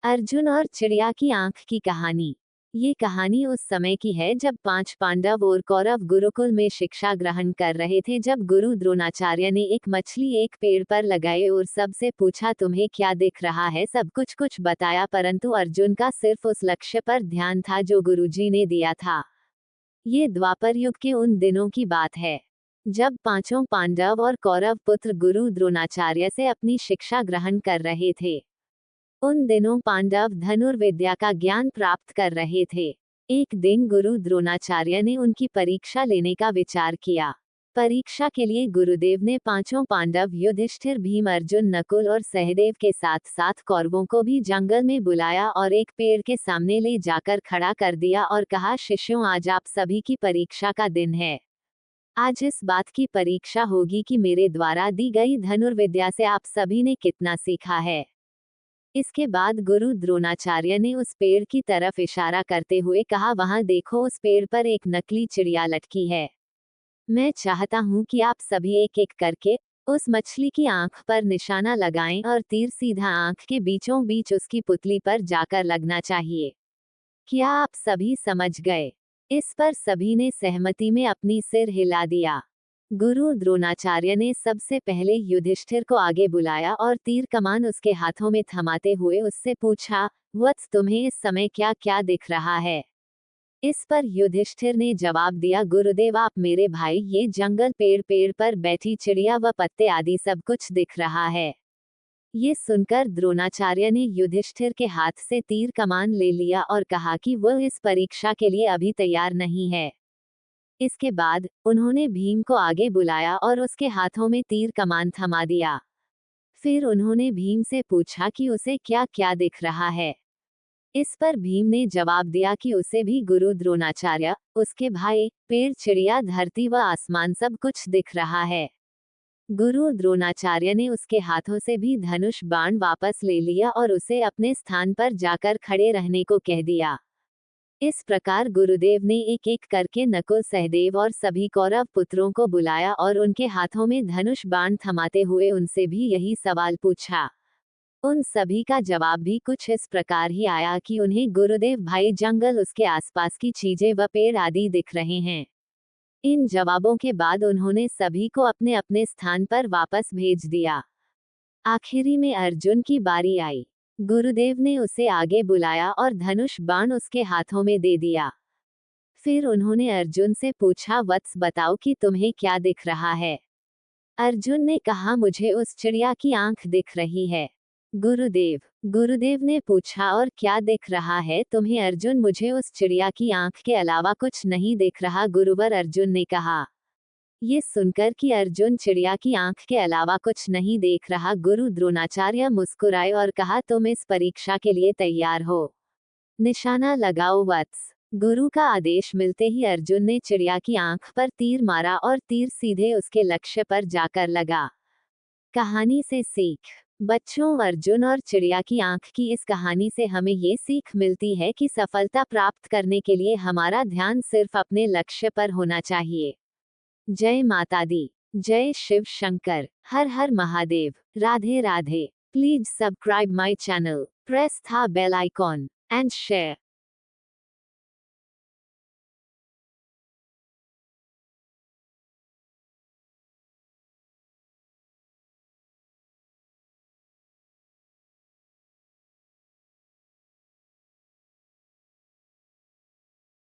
अर्जुन और चिड़िया की आंख की कहानी। ये कहानी उस समय की है जब 5 पांडव और कौरव गुरुकुल में शिक्षा ग्रहण कर रहे थे। जब गुरु द्रोणाचार्य ने एक मछली एक पेड़ पर लगाई और सबसे पूछा, तुम्हें क्या दिख रहा है? सब कुछ कुछ बताया, परंतु अर्जुन का सिर्फ उस लक्ष्य पर ध्यान था जो गुरुजी ने दिया था। ये द्वापर युग के उन दिनों की बात है जब पांचों पांडव और कौरव पुत्र गुरु द्रोणाचार्य से अपनी शिक्षा ग्रहण कर रहे थे। उन दिनों पांडव धनुर्विद्या का ज्ञान प्राप्त कर रहे थे। एक दिन गुरु द्रोणाचार्य ने उनकी परीक्षा लेने का विचार किया। परीक्षा के लिए गुरुदेव ने पांचों पांडव युधिष्ठिर, भीम, अर्जुन, नकुल और सहदेव के साथ साथ कौरवों को भी जंगल में बुलाया और एक पेड़ के सामने ले जाकर खड़ा कर दिया और कहा, शिष्यों, आज आप सभी की परीक्षा का दिन है। आज इस बात की परीक्षा होगी कि मेरे द्वारा दी गई धनुर्विद्या से आप सभी ने कितना सीखा है। इसके बाद गुरु द्रोणाचार्य ने उस पेड़ की तरफ इशारा करते हुए कहा, वहां देखो, उस पेड़ पर एक नकली चिड़िया लटकी है। मैं चाहता हूं कि आप सभी एक एक करके उस मछली की आंख पर निशाना लगाएं और तीर सीधा आंख के बीचों बीच उसकी पुतली पर जाकर लगना चाहिए। क्या आप सभी समझ गए? इस पर सभी ने सहमति में अपनी सिर हिला दिया। गुरु द्रोणाचार्य ने सबसे पहले युधिष्ठिर को आगे बुलाया और तीर कमान उसके हाथों में थमाते हुए उससे पूछा, वत्स, तुम्हें इस समय क्या क्या दिख रहा है? इस पर युधिष्ठिर ने जवाब दिया, गुरुदेव, आप मेरे भाई, ये जंगल, पेड़, पेड़ पर बैठी चिड़िया व पत्ते आदि सब कुछ दिख रहा है। ये सुनकर द्रोणाचार्य ने युधिष्ठिर के हाथ से तीर कमान ले लिया और कहा कि वह इस परीक्षा के लिए अभी तैयार नहीं है। इसके बाद उन्होंने भीम को आगे बुलाया और उसके हाथों में तीर कमान थमा दिया। फिर उन्होंने भीम से पूछा कि उसे क्या क्या दिख रहा है। इस पर भीम ने जवाब दिया कि उसे भी गुरु द्रोणाचार्य, उसके भाई, पेड़, चिड़िया, धरती व आसमान सब कुछ दिख रहा है। गुरु द्रोणाचार्य ने उसके हाथों से भी धनुष बाण वापस ले लिया और उसे अपने स्थान पर जाकर खड़े रहने को कह दिया। इस प्रकार गुरुदेव ने एक एक करके नकुल, सहदेव और सभी कौरव पुत्रों को बुलाया और उनके हाथों में धनुष बाण थमाते हुए उनसे भी यही सवाल पूछा। उन सभी का जवाब भी कुछ इस प्रकार ही आया कि उन्हें, गुरुदेव भाई, जंगल, उसके आसपास की चीजें व पेड़ आदि दिख रहे हैं। इन जवाबों के बाद उन्होंने सभी को अपने अपने स्थान पर वापस भेज दिया। आखिरी में अर्जुन की बारी आई। गुरुदेव ने उसे आगे बुलाया और धनुष बाण उसके हाथों में दे दिया। फिर उन्होंने अर्जुन से पूछा, वत्स, बताओ कि तुम्हें क्या दिख रहा है? अर्जुन ने कहा, मुझे उस चिड़िया की आंख दिख रही है। गुरुदेव ने पूछा, और क्या दिख रहा है तुम्हें? अर्जुन, मुझे उस चिड़िया की आंख के अलावा कुछ नहीं दिख रहा, गुरुवर। अर्जुन ने कहा। ये सुनकर कि अर्जुन चिड़िया की आंख के अलावा कुछ नहीं देख रहा, गुरु द्रोणाचार्य मुस्कुराए और कहा, तुम इस परीक्षा के लिए तैयार हो? निशाना लगाओ, वत्स। गुरु का आदेश मिलते ही अर्जुन ने चिड़िया की आंख पर तीर मारा और तीर सीधे उसके लक्ष्य पर जाकर लगा। कहानी से सीख। बच्चों, अर्जुन और चिड़िया की आंख की इस कहानी से हमें ये सीख मिलती है कि सफलता प्राप्त करने के लिए हमारा ध्यान सिर्फ अपने लक्ष्य पर होना चाहिए। जय माता दी, जय शिव शंकर, हर हर Mahadev, Radhe Radhe. Please subscribe my channel, press the bell icon and share.